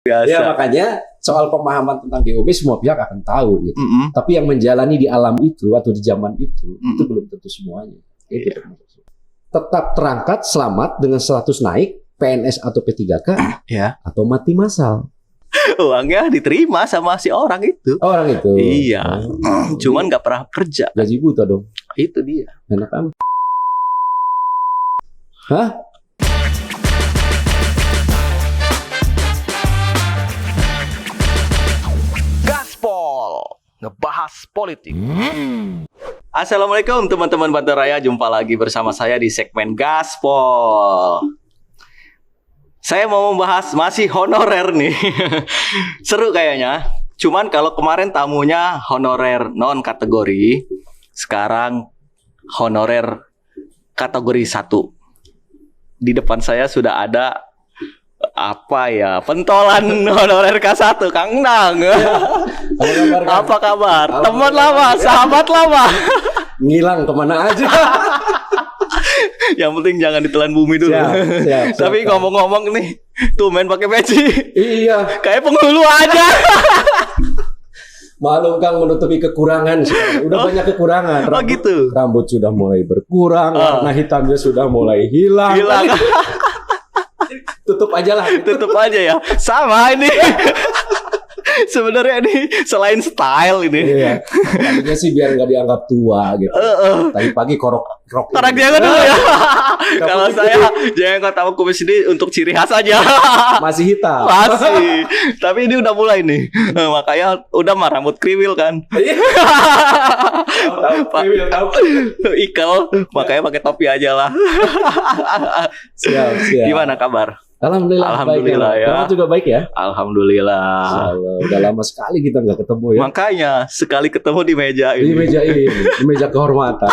Biasa. Ya makanya soal pemahaman tentang DOB semua pihak akan tahu gitu. Tapi yang menjalani di alam itu atau di zaman itu belum tentu semuanya. Itu tetap terangkat selamat dengan status naik PNS atau P3K atau mati massal. Uangnya diterima sama si orang itu. Orang itu. Iya. Cuman nggak pernah kerja. Gaji buta dong. Itu dia. Enak amat. Hah? Ngebahas politik. Assalamualaikum teman-teman Banten Raya, jumpa lagi bersama saya di segmen Gaspol. Saya mau membahas masih honorer nih. Seru kayaknya. Cuman kalau kemarin tamunya honorer non kategori, sekarang honorer kategori 1. Di depan saya sudah ada pentolan honorer K1, Kang Nang. Apa kabar? Teman lama, sahabat lama. Ngilang kemana aja. Yang penting jangan ditelan bumi dulu. Siap, Tapi ngomong-ngomong nih, tuh main pakai peci. Iya. Kayak penghulu aja. Maklum Kang, menutupi kekurangan sekarang. Udah banyak kekurangan. Rambut sudah mulai berkurang, warna hitamnya sudah mulai hilang. Tutup aja lah. Tutup aja ya. Sama ini. Sebenarnya ini selain style ini. Iya. Tadinya sih biar nggak dianggap tua gitu. Tadi pagi korok jenggot dulu ya. Kalau saya jenggot sama kumis ini untuk ciri khas aja. Masih hitam. Masih. Tapi ini udah mulai nih. Makanya udah mah rambut kriwil kan. Tahu. Ikel. Makanya pakai topi aja lah. Siap. Gimana kabar? Alhamdulillah baik ya. Kamu juga baik ya? Alhamdulillah. Udah lama sekali kita nggak ketemu ya. Makanya sekali ketemu di meja ini. Di meja kehormatan.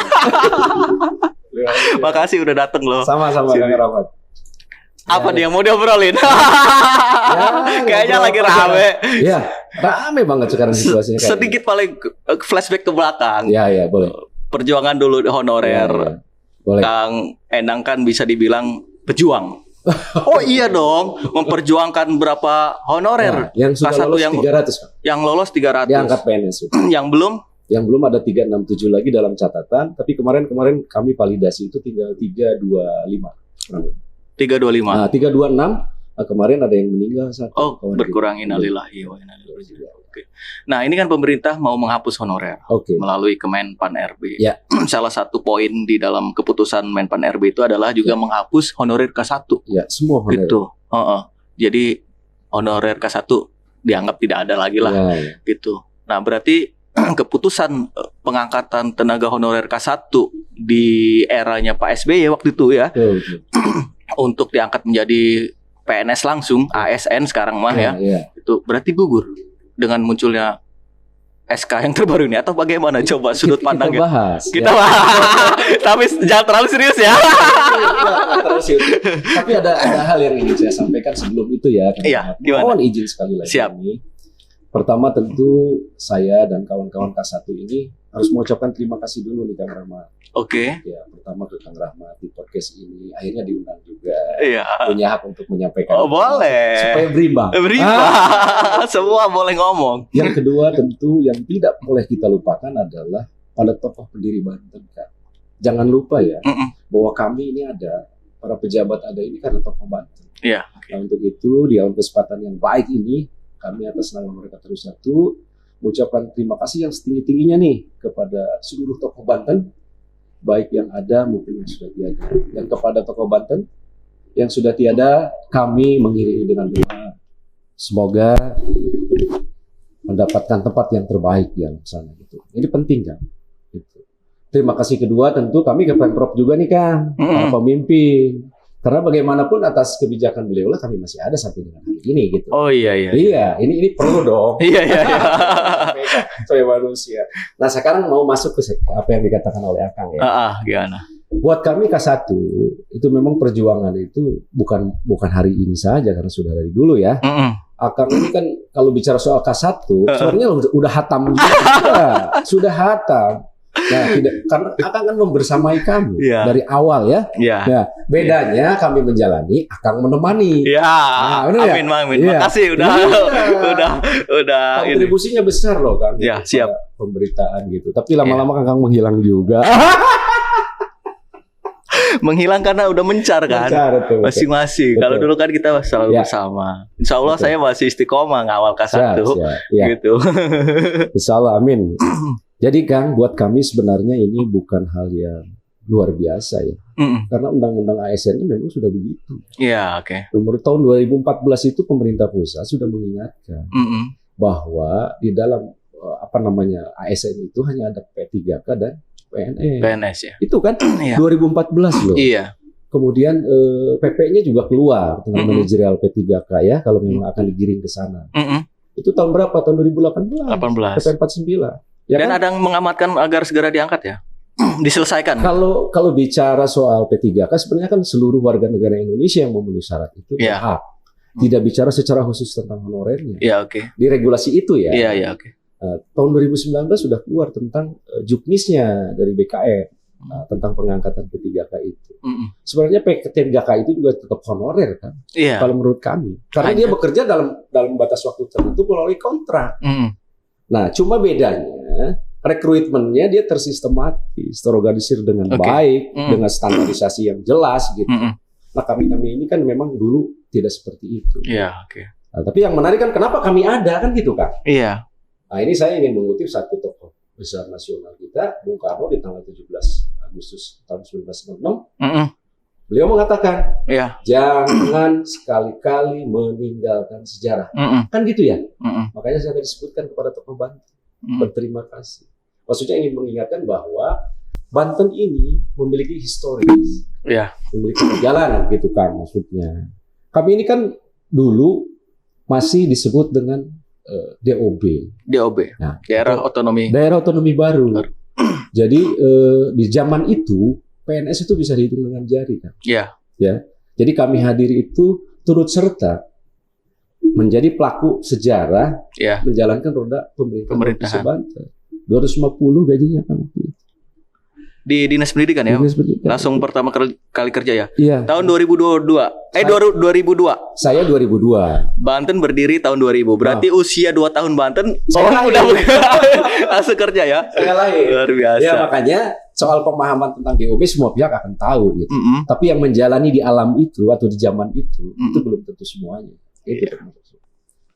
Makasih udah dateng loh. Sama-sama Kang Rahmat. Apa dia mau diobrolin? Kayaknya lagi rame. Ya, rame banget sekarang situasinya. Sedikit paling flashback ke belakang. Ya, boleh. Perjuangan dulu di honorer. Ya. Boleh. Kang Endang kan bisa dibilang pejuang. Oh iya dong, memperjuangkan berapa honorer. Yang sudah lolos 300. Yang lolos 300. Diangkat PNS. Yang belum ada 367 lagi dalam catatan. Tapi kemarin kami validasi itu tinggal 325. 325. Nah, 326 kemarin ada yang meninggal satu. Oh, berkurang. Innalillahi wa inna ilaihi raji'un. Oke. Nah, ini kan pemerintah mau menghapus honorer melalui Kemenpan RB. Ya. Salah satu poin di dalam keputusan Menpan RB itu adalah juga menghapus honorer K1. Ya, semua honorer. Gitu. Jadi honorer K1 dianggap tidak ada lagi lah. Ya. Gitu. Nah, berarti keputusan pengangkatan tenaga honorer K1 di eranya Pak SBY waktu itu ya. Betul. Untuk diangkat menjadi PNS langsung, ASN sekarang mah ya. Itu berarti gugur dengan munculnya SK yang terbaru ini atau bagaimana? Coba sudut pandangnya. Kita bahas. Tapi jangan terlalu serius ya. Tapi ada hal yang ingin saya sampaikan sebelum itu ya. Iya, gimana? Mohon izin sekali lagi. Siap. Pertama tentu saya dan kawan-kawan K1 ini harus mengucapkan terima kasih dulu nih Kang Rahmat. Oke. Ya, pertama ke Kang Rahmat di podcast ini akhirnya diundang juga. Iya. Punya hak untuk menyampaikan. Oh, boleh. Supaya berimbang. Semua boleh ngomong. Yang kedua tentu yang tidak boleh kita lupakan adalah pada tokoh pendiri Banten Kak. Jangan lupa ya bahwa kami ini ada para pejabat ada ini karena tokoh Banten. Iya. Nah, untuk itu di awal kesempatan yang baik ini kami atas nama mereka terus satu mengucapkan terima kasih yang setinggi-tingginya nih kepada seluruh tokoh Banten, baik yang ada maupun yang sudah tiada. Dan kepada tokoh Banten yang sudah tiada, kami mengiringi dengan doa semoga mendapatkan tempat yang terbaik yang sana gitu. Ini penting kan. Gitu. Terima kasih kedua tentu kami ke Pemprov juga nih Kang, para pemimpin. Karena bagaimanapun atas kebijakan beliau lah kami masih ada sampai dengan hari ini gitu. Oh iya. Iya, ini perlu dong. Iya. Saya manusia. Nah sekarang mau masuk ke apa yang dikatakan oleh Akang ya. Gimana? Buat kami K1 itu memang perjuangan itu bukan hari ini saja karena sudah dari dulu ya. Akang ini kan kalau bicara soal K1 sebenarnya udah hatam juga. Sudah hatam. Nah, tidak karena akan membersamai kami Iya. dari awal ya. Iya. Nah, bedanya kami menjalani, Akang menemani. Ya, bener ya? amin, amin. Iya. Makasih udah, Iya. udah ini. Kontribusinya besar loh Kang. Ya, kepada siap. Pemberitaan gitu. Tapi lama-lama Kang menghilang juga. Menghilang karena udah mencar kan. Mencar, betul. Masing-masing. Betul. Kalau dulu kan kita selalu Ya. bersama. Insya Allah Betul. saya masih istiqomah ngawal Siap, K1 siap. Ya. gitu. Insya Allah, amin. Jadi Kang, buat kami sebenarnya ini bukan hal yang luar biasa ya. Mm-mm. Karena undang-undang ASN-nya memang sudah begitu. Iya, oke. Nomor tahun 2014 itu pemerintah pusat sudah mengingatkan Mm-mm. bahwa di dalam ASN itu hanya ada P3K dan PNS. PNS ya. Itu kan Iya. 2014 loh. Iya. Kemudian PP-nya juga keluar tentang Mm-mm. manajerial P3K ya kalau memang akan digiring ke sana. Mm-mm. Itu tahun berapa? Tahun 2018. 18. PP 49. Ya Dan kan? ada yang mengamatkan agar segera diangkat ya. Diselesaikan. Kalau bicara soal P3K sebenarnya kan seluruh warga negara Indonesia yang memenuhi syarat itu Iya. berhak. Tidak bicara secara khusus tentang honorernya. Iya, oke. Di regulasi itu ya. Iya, iya, oke. Tahun 2019 sudah keluar tentang juknisnya dari BKN tentang pengangkatan P3K itu. Mm-mm. Sebenarnya P3K itu juga tetap honorer kan, Iya. kalau menurut kami. Karena Hanya. dia bekerja dalam batas waktu tertentu melalui kontrak. Mm-mm. Nah, cuma bedanya rekrutmennya dia tersistematis, terorganisir dengan Oke. baik, Mm. dengan standarisasi yang jelas gitu. Mm-mm. Nah, kami ini kan memang dulu tidak seperti itu. Iya, oke. Nah, tapi yang menarik kan kenapa kami ada kan gitu kan? Iya. Nah, ini saya ingin mengutip satu tokoh besar nasional kita, Bung Karno di tanggal 17 Agustus tahun 1966. Mm-mm. Beliau mengatakan, Iya. jangan sekali-kali meninggalkan sejarah. Mm-mm. Kan gitu ya? Mm-mm. Makanya saya tadi sebutkan kepada tokoh Banten, Mm-mm. berterima kasih. Maksudnya ingin mengingatkan bahwa Banten ini memiliki historis, Iya. memiliki perjalanan gitu kan maksudnya. Kami ini kan dulu masih disebut dengan DOB, DOB. Nah, Daerah itu otonomi. daerah otonomi baru. Jadi di zaman itu PNS itu bisa dihitung dengan jari kan. Iya. Ya. Jadi kami hadir itu turut serta menjadi pelaku sejarah Iya. menjalankan roda pemerintahan Pemerintahan. Banten. 250 gajinya kan. Di Dinas Pendidikan ya. Dinas Pendidikan. Langsung pertama kali kerja ya. Iya. Tahun 2022. 2002. Saya 2002. Banten berdiri tahun 2000. Berarti usia 2 tahun Banten Saya udah lahir. langsung kerja ya. Saya lahir. Luar biasa. Ya makanya soal pemahaman tentang DOB semua pihak akan tahu gitu. Mm-mm. Tapi yang menjalani di alam itu atau di zaman itu Mm-mm. itu belum tentu semuanya. Itu termasuk.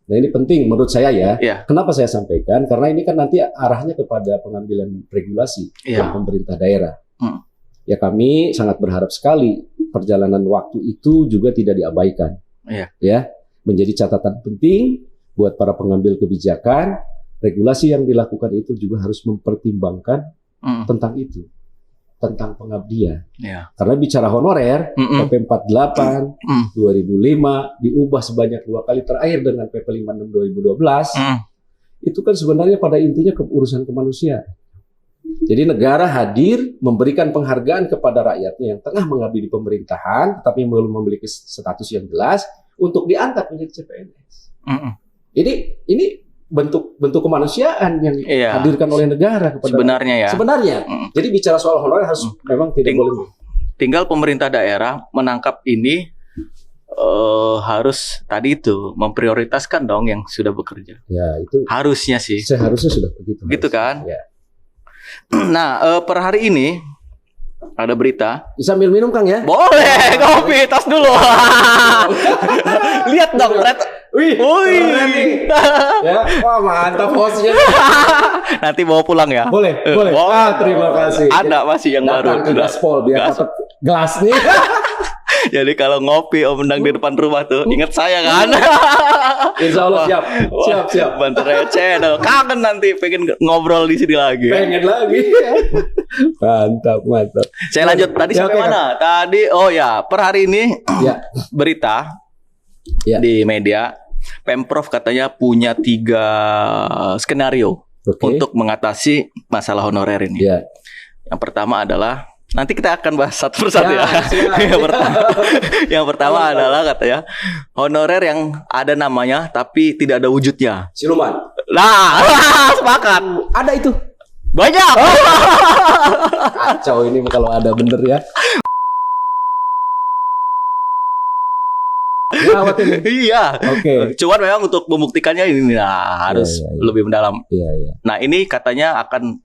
Nah ini penting menurut saya ya. Iya. Kenapa saya sampaikan? Karena ini kan nanti arahnya kepada pengambilan regulasi Iya. oleh pemerintah daerah. Hmm. Ya kami sangat berharap sekali perjalanan waktu itu juga tidak diabaikan. Iya. Ya, menjadi catatan penting buat para pengambil kebijakan. Regulasi yang dilakukan itu juga harus mempertimbangkan Mm. tentang itu, tentang pengabdian. Iya. Karena bicara honorer, Mm-mm. PP 48 Mm. 2005 diubah sebanyak 2 kali terakhir dengan PP 56 2012. Mm. Itu kan sebenarnya pada intinya urusan kemanusiaan. Jadi negara hadir memberikan penghargaan kepada rakyatnya yang tengah mengabdi di pemerintahan tetapi belum memiliki status yang jelas untuk diangkat menjadi CPNS. Mm-mm. Ini bentuk kemanusiaan yang Iya. dihadirkan oleh negara kepada Sebenarnya ya. Sebenarnya. Mm. Jadi bicara soal honorer harus memang tidak boleh. Tinggal pemerintah daerah menangkap ini harus tadi itu memprioritaskan dong yang sudah bekerja. Ya, itu Harusnya sih. seharusnya sudah begitu. Gitu kan? Ya. Nah, per hari ini ada berita. Sambil minum Kang ya? Boleh, kopi tas dulu. Lihat dong, Wih, Wih. keren nih. Ya, wah mantap hostnya. Nanti bawa pulang ya. Boleh. Boleh. Terima kasih. Ada masih yang Datang baru. ke Gaspol biar Gas- dapat gelas nih. Jadi kalau ngopi Om Endang di depan rumah tuh, ingat saya kan. Insya Allah siap. Wah, Siap. Bantu receh dong. Kangen nanti pengen ngobrol di sini lagi. Pengen lagi. Mantap. Saya lanjut tadi Ya, sampai oke, mana? Tadi per hari ini Ya. berita Ya. di media Pemprov katanya punya 3 skenario Oke. untuk mengatasi masalah honorer ini. Ya. Yang pertama adalah nanti kita akan bahas satu persatu ya. siap. yang pertama adalah katanya honorer yang ada namanya tapi tidak ada wujudnya. Siluman. Nah, sepakat. Ada itu. Banyak. Kacau ini kalau ada bener ya. Gawat ini. Iya. Oke. Cuman memang untuk membuktikannya ini harus Iya. lebih mendalam. Iya. Nah, ini katanya akan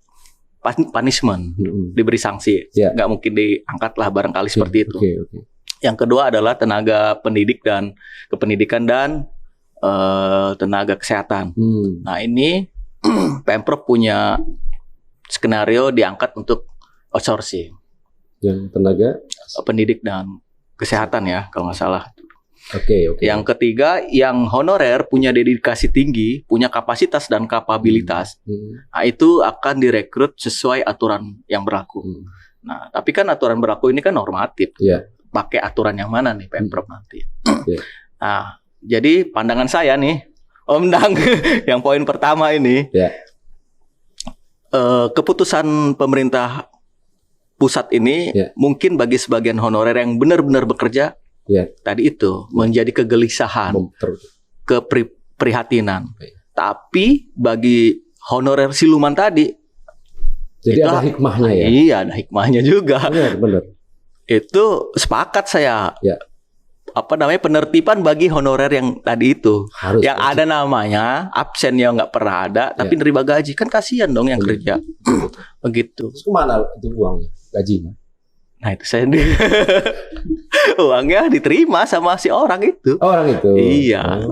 punishment, diberi sanksi. Iya. Nggak mungkin diangkat lah barangkali seperti itu. Oke. Yang kedua adalah tenaga pendidik dan kependidikan dan tenaga kesehatan. Nah, ini Pemprov punya skenario diangkat untuk outsourcing. Yang tenaga Pendidik dan kesehatan ya, kalau nggak salah. Oke. Yang ketiga, yang honorer punya dedikasi tinggi, punya kapasitas dan kapabilitas. Nah, itu akan direkrut sesuai aturan yang berlaku. Nah, tapi kan aturan berlaku ini kan normatif. Iya. Pakai aturan yang mana nih Pemprov nanti? Iya. Nah, jadi pandangan saya nih, Om Dang, yang poin pertama ini, Iya. Keputusan pemerintah pusat ini Iya. mungkin bagi sebagian honorer yang benar-benar bekerja, Iya. tadi itu menjadi kegelisahan, keprihatinan. Iya. Tapi bagi honorer siluman tadi, Jadi itu ada hikmahnya ya. Iya, ada hikmahnya juga. Benar. Itu sepakat saya. Ya. Apa namanya, penertiban bagi honorer yang tadi itu, Harus. yang ada namanya absennya nggak pernah ada, tapi nerima gaji, kan kasihan dong yang kerja. Begitu. Terus kemana itu uangnya, gajinya? Nah, itu saya uangnya diterima sama si orang itu. Oh, orang itu. Iya.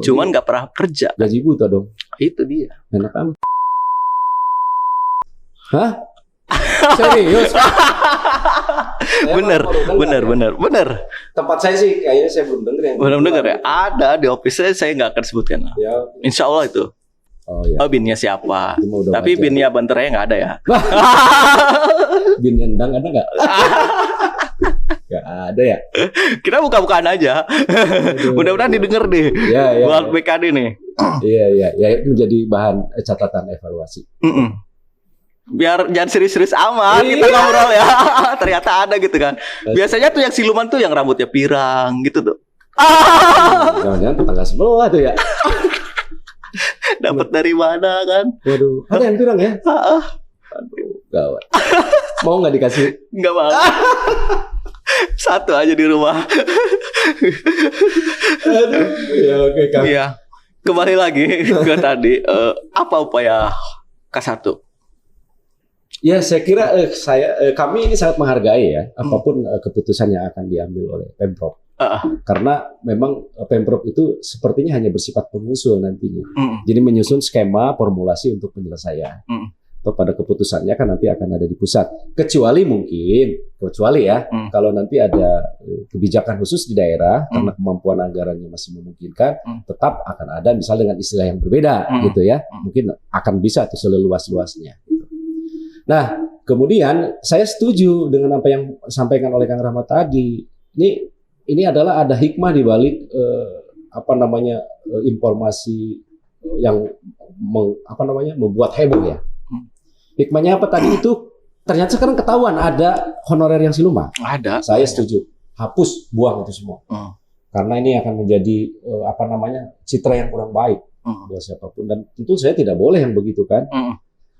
Cuman nggak pernah kerja. Gaji buta dong. Itu dia. Enak kan? Hah? Serius? Bener. Tempat saya sih kayaknya saya belum dengar yang. Belum dengar ya? Ada di office saya nggak akan sebutkan. Ya. Insya Allah itu. Oh iya. Binnya siapa? Itu mah udah Tapi wajar. binnya banternya nggak ada ya. Bin Endang ada nggak? Nggak ada ya. Kita buka-bukaan aja. Mudah-mudahan didengar deh. Ya. Buat BKD nih. Iya. Ya itu menjadi bahan catatan evaluasi. Biar jangan serius-serius amat kita Iya. ngobrol ya. Ternyata ada gitu kan. Biasanya tuh yang siluman tuh yang rambutnya pirang gitu tuh. Jangan-jangan tetangga sebelah tuh ya. Dapat dari mana kan? Waduh, ada yang pirang ya? Aduh, gawat. Mau nggak dikasih? Enggak mau. Satu aja di rumah. Ya oke Kang. Iya. Kembali lagi ke tadi, apa upaya K1? Ya saya kira kami ini sangat menghargai ya apapun keputusan yang akan diambil oleh Pemprov. Karena memang Pemprov itu sepertinya hanya bersifat pengusul nantinya. Jadi menyusun skema formulasi untuk penyelesaian. Atau pada keputusannya kan nanti akan ada di pusat. Kecuali ya kalau nanti ada kebijakan khusus di daerah karena kemampuan anggarannya masih memungkinkan, tetap akan ada misal dengan istilah yang berbeda gitu ya. Mungkin akan bisa tuh seluas-luasnya. Nah, kemudian saya setuju dengan apa yang disampaikan oleh Kang Rahmat tadi. Ini adalah ada hikmah di balik informasi yang membuat heboh ya. Hikmahnya apa tadi itu? Ternyata sekarang ketahuan ada honorer yang siluman. Ada. Saya setuju. Hapus, buang itu semua. Karena ini akan menjadi citra yang kurang baik buat siapapun, dan tentu saya tidak boleh yang begitu kan.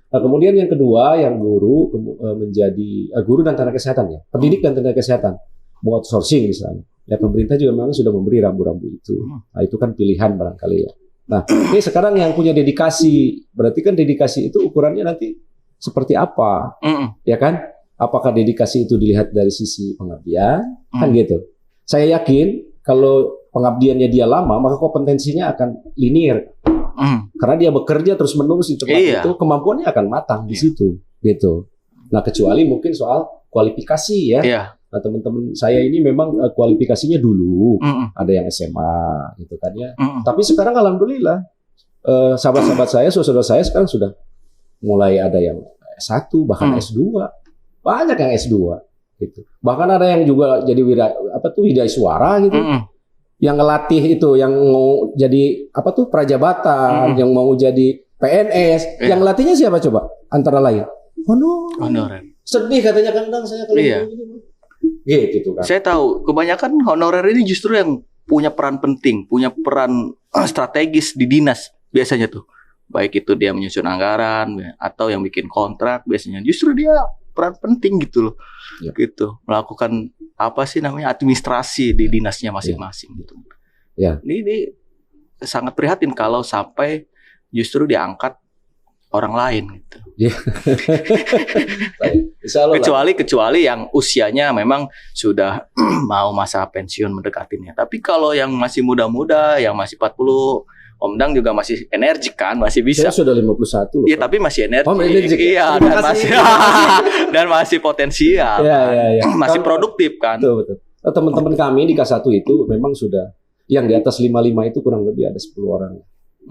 Nah, kemudian yang kedua, yang guru menjadi guru dan tenaga kesehatan ya, pendidik dan tenaga kesehatan, mau outsourcing misalnya. Ya pemerintah juga memang sudah memberi rambu-rambu itu. Nah, itu kan pilihan barangkali ya. Nah, ini sekarang yang punya dedikasi, berarti kan dedikasi itu ukurannya nanti seperti apa, ya kan? Apakah dedikasi itu dilihat dari sisi pengabdian, kan gitu. Saya yakin kalau pengabdiannya dia lama, maka kompetensinya akan linear. Karena dia bekerja terus menerus di tempat itu, kemampuannya akan matang di situ, gitu. Nah, kecuali mungkin soal kualifikasi ya. Nah, teman-teman saya ini memang kualifikasinya dulu ada yang SMA, gitu kan ya. Tapi sekarang alhamdulillah sahabat-sahabat saya, saudara saya sekarang sudah mulai ada yang S1 bahkan S2, banyak yang S2, gitu. Bahkan ada yang juga jadi widaiswara gitu. Yang ngelatih itu, yang mau jadi prajabatan, yang mau jadi PNS, yang latihnya siapa coba? Antara lain honorer. Sedih katanya Kang Dang saya kalau begini. Gitu kan. Saya tahu kebanyakan honorer ini justru yang punya peran penting, punya peran strategis di dinas biasanya tuh. baik itu dia menyusun anggaran atau yang bikin kontrak, biasanya justru dia peran penting gitu loh. Ya. Gitu, melakukan apa sih namanya administrasi di dinasnya masing-masing gitu. Ya. Ini sangat prihatin kalau sampai justru diangkat orang lain gitu. Ya. Insya Allah lah. Kecuali yang usianya memang sudah mau masa pensiun mendekatinya. Tapi kalau yang masih muda-muda, yang masih 40, Om Dang juga masih energik kan, masih bisa. Saya sudah 51 loh. Iya, tapi masih energik. Oh, energik. Iya, Terima dan kasih. dan masih potensial. Iya, kan. iya, iya. Masih Kalau- produktif kan. Betul. Nah, teman-teman kami di K1 itu memang sudah yang di atas 55 itu kurang lebih ada 10 orang.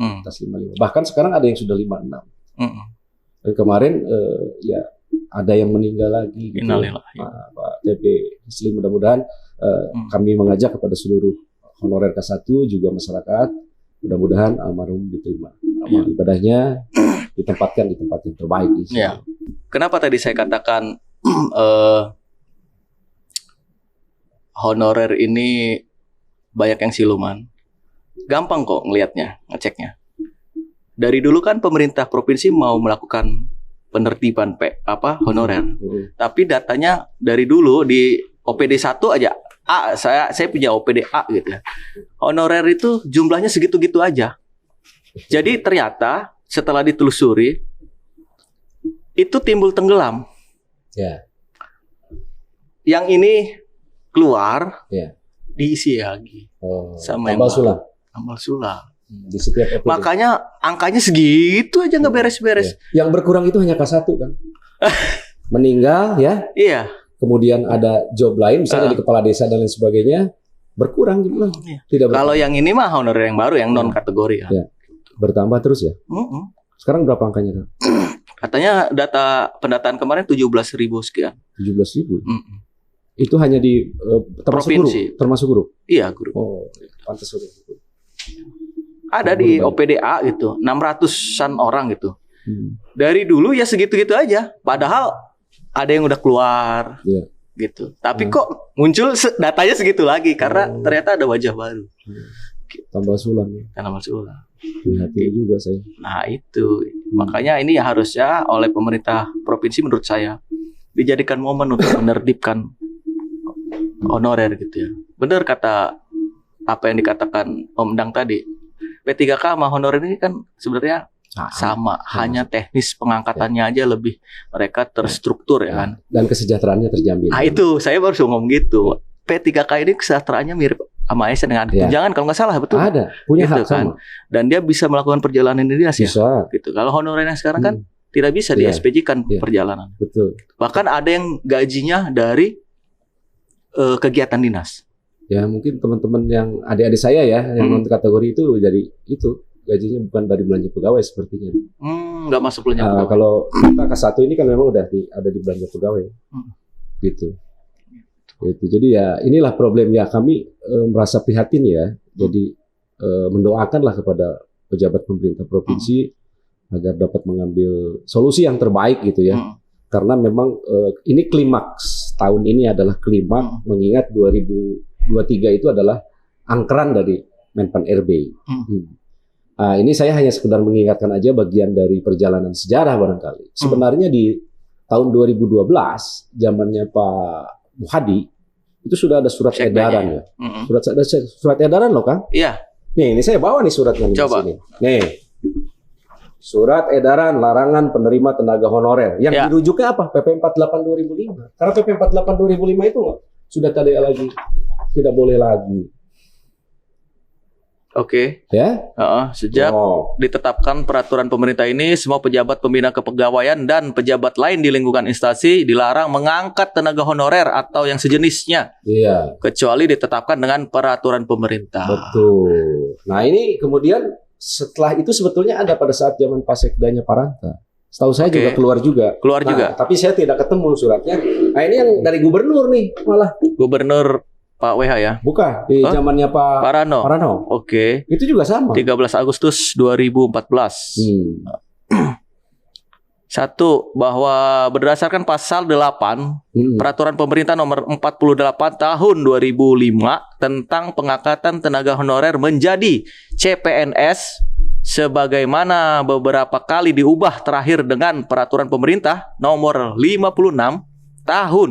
Hmm. Atas 55. Bahkan sekarang ada yang sudah 56. Mm-mm. Dan kemarin ya ada yang meninggal lagi gitu. Innalillah. Pak TP Muslim, mudah-mudahan kami mengajak kepada seluruh honorer K1 juga masyarakat, mudah-mudahan almarhum diterima amal ibadahnya, ditempatkan di tempat yang terbaik di sini. Ya. Kenapa tadi saya katakan honorer ini banyak yang siluman? Gampang kok ngelihatnya, ngeceknya. Dari dulu kan pemerintah provinsi mau melakukan penertiban honorer. Tapi datanya dari dulu di OPD 1 aja. Saya punya OPD A gitu ya. Honorer itu jumlahnya segitu-gitu aja. Jadi ternyata setelah ditelusuri itu timbul tenggelam. Ya. Yang ini keluar, Ya. diisi lagi sama yang tambal sulam tambal sulam. di setiap OPD. Makanya angkanya segitu aja nggak beres-beres. Ya. Yang berkurang itu hanya K1 kan. Meninggal ya. Iya. Kemudian ada job lain misalnya di kepala desa dan lain sebagainya, berkurang jumlah. Iya. Tidak bertambah. Kalau yang ini mah honorer yang baru, yang non kategori ya. Ya. Bertambah terus ya. Mm-mm. Sekarang berapa angkanya? Kak? Katanya pendataan kemarin 17.000 sekian. 17.000. Mm-mm. Itu hanya di termasuk guru, Provinsi. termasuk guru. Iya, guru. Oh, pantas guru. Ada di OPDA gitu, 600-an orang gitu. Hmm. Dari dulu ya segitu-gitu aja. Padahal ada yang udah keluar. Iya. Gitu. Tapi kok muncul datanya segitu lagi karena ternyata ada wajah baru. Tambah sulam ya. Karena masuk ulang. Prihatin juga saya. Nah, itu. Makanya ini harusnya oleh pemerintah provinsi menurut saya dijadikan momen untuk menertibkan honorer gitu ya. Benar kata apa yang dikatakan Om Dang tadi. P3K sama honorer ini kan sebenarnya sama. Hanya teknis pengangkatannya aja lebih mereka terstruktur ya kan. Dan kesejahteraannya terjamin. Nah, itu saya baru ngomong gitu. P3K ini kesejahteraannya mirip sama ASN dengan Ya. tunjangan kalau nggak salah, betul. Ada, punya Gitu hak sama. Dan dia bisa melakukan perjalanan dinas ya. Bisa, Gitu. Kalau honorer yang sekarang kan tidak bisa di Iya. SPJ-kan Iya. perjalanan. betul. Bahkan ada yang gajinya dari kegiatan dinas. Ya mungkin teman-teman yang adik-adik saya ya, yang non kategori itu jadi itu gajinya bukan dari belanja pegawai sepertinya. Nggak masuk lenyap. Nah, kalau kita K1 ini kan memang udah ada di belanja pegawai, gitu. Gitu. Jadi ya inilah problemnya, kami merasa prihatin ya. Jadi mendoakanlah kepada pejabat pemerintah provinsi agar dapat mengambil solusi yang terbaik gitu ya. Karena memang ini klimaks tahun ini adalah klimaks, mengingat 2023 itu adalah angkeran dari Menpan RB. Nah, ini saya hanya sekedar mengingatkan aja bagian dari perjalanan sejarah barangkali. Sebenarnya di tahun 2012 zamannya Pak Muhadi itu sudah ada surat edaran ya. Surat edaran loh Kang. Iya. Nih, ini saya bawa nih suratnya di Coba. sini. Nih. Surat edaran larangan penerima tenaga honorer. Yang Ya. dirujuknya apa? PP 48 2005. Karena PP 48 2005 itu sudah tidak lagi, tidak boleh lagi. Oke. Ya? Sejak ditetapkan peraturan pemerintah ini, semua pejabat pembina kepegawaian dan pejabat lain di lingkungan instansi dilarang mengangkat tenaga honorer atau yang sejenisnya, Iya, kecuali ditetapkan dengan peraturan pemerintah. betul. Nah, ini kemudian setelah itu sebetulnya ada pada saat zaman Pasekdanya Paranta. Setahu saya Oke. juga keluar juga. Keluar Nah, juga. tapi saya tidak ketemu suratnya. Nah, ini yang dari gubernur nih, malah. Gubernur Pak WH ya. Bukan, di Hah? zamannya Pak Parano. Parano. Oke. Itu juga sama. 13 Agustus 2014. 1. Bahwa berdasarkan pasal 8 Peraturan Pemerintah Nomor 48 Tahun 2005 tentang pengangkatan tenaga honorer menjadi CPNS sebagaimana beberapa kali diubah terakhir dengan peraturan pemerintah nomor 56 tahun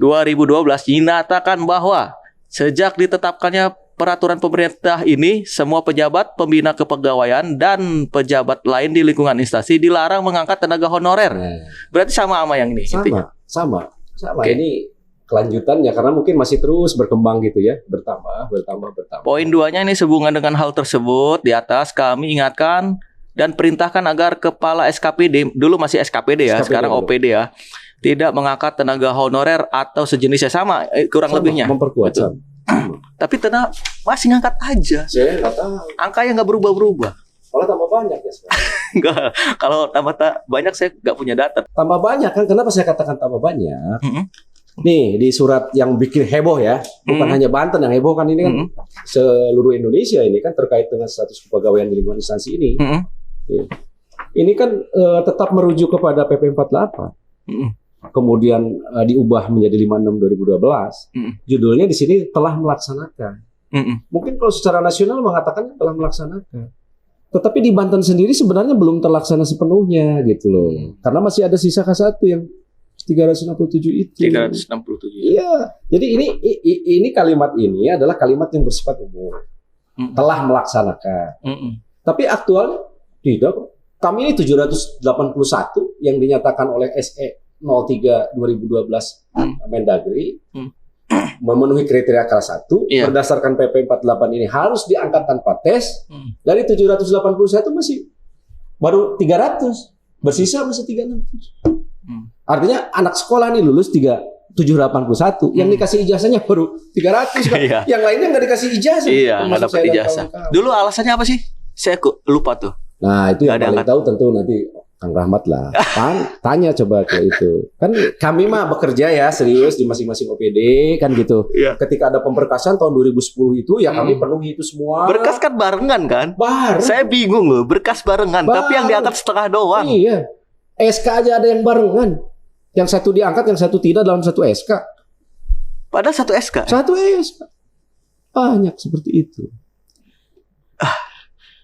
2012 dinyatakan bahwa sejak ditetapkannya peraturan pemerintah ini, semua pejabat, pembina kepegawaian, dan pejabat lain di lingkungan instansi dilarang mengangkat tenaga honorer. Berarti sama yang ini. Sama. Oke. Ini kelanjutannya karena mungkin masih terus berkembang gitu ya, bertambah. Poin 2-nya ini sehubungan dengan hal tersebut di atas kami ingatkan dan perintahkan agar kepala SKPD, dulu masih SKPD ya, sekarang OPD ya, tidak mengangkat tenaga honorer atau sejenisnya, sama kurang lebihnya. Memperkuat. Tapi masih ngangkat aja. Saya nggak tahu. Angkanya nggak berubah-berubah. Kalau tambah banyak ya sekarang. Enggak, kalau tambah banyak saya nggak punya data. Tambah banyak kan? Kenapa saya katakan tambah banyak? Nih di surat yang bikin heboh ya, bukan hanya Banten yang heboh kan, ini kan seluruh Indonesia ini kan terkait dengan status kepegawaian di lingkungan instansi ini. Ya. Ini kan tetap merujuk kepada PP 48. Kemudian diubah menjadi 56 2012. Judulnya di sini telah melaksanakan. Mungkin kalau secara nasional mengatakan telah melaksanakan. Tetapi di Banten sendiri sebenarnya belum terlaksana sepenuhnya gitu loh. Karena masih ada sisa K1 yang 367 itu. 367. Iya. Jadi ini kalimat ini adalah kalimat yang bersifat umum. Telah melaksanakan. Tapi aktual tidak. Kami ini 781 yang dinyatakan oleh SE 03 2012 Mendagri memenuhi kriteria kelas 1 berdasarkan PP 48 ini harus diangkat tanpa tes. Dari 781 masih baru 300, bersisa masih 300. Artinya anak sekolah nih lulus 781 yang dikasih ijazahnya baru 300 kan? Yang lainnya nggak dikasih ijazah. Iya, nggak dapat ijazah. Dulu alasannya apa sih? Saya lupa tuh. Nah, itu yang paling tahu tentu nanti Kang Rahmat lah. Tanya coba ke itu. Kan kami mah bekerja ya serius di masing-masing OPD kan gitu. Ketika ada pemberkasan tahun 2010 itu ya kami penuhi itu semua. Berkas kan barengan kan? Bareng. Saya bingung loh, berkas barengan, tapi yang diangkat setengah doang. Iya. SK aja ada yang barengan. Yang satu diangkat, yang satu tidak dalam satu SK. Padahal satu SK. Satu SK. Banyak seperti itu.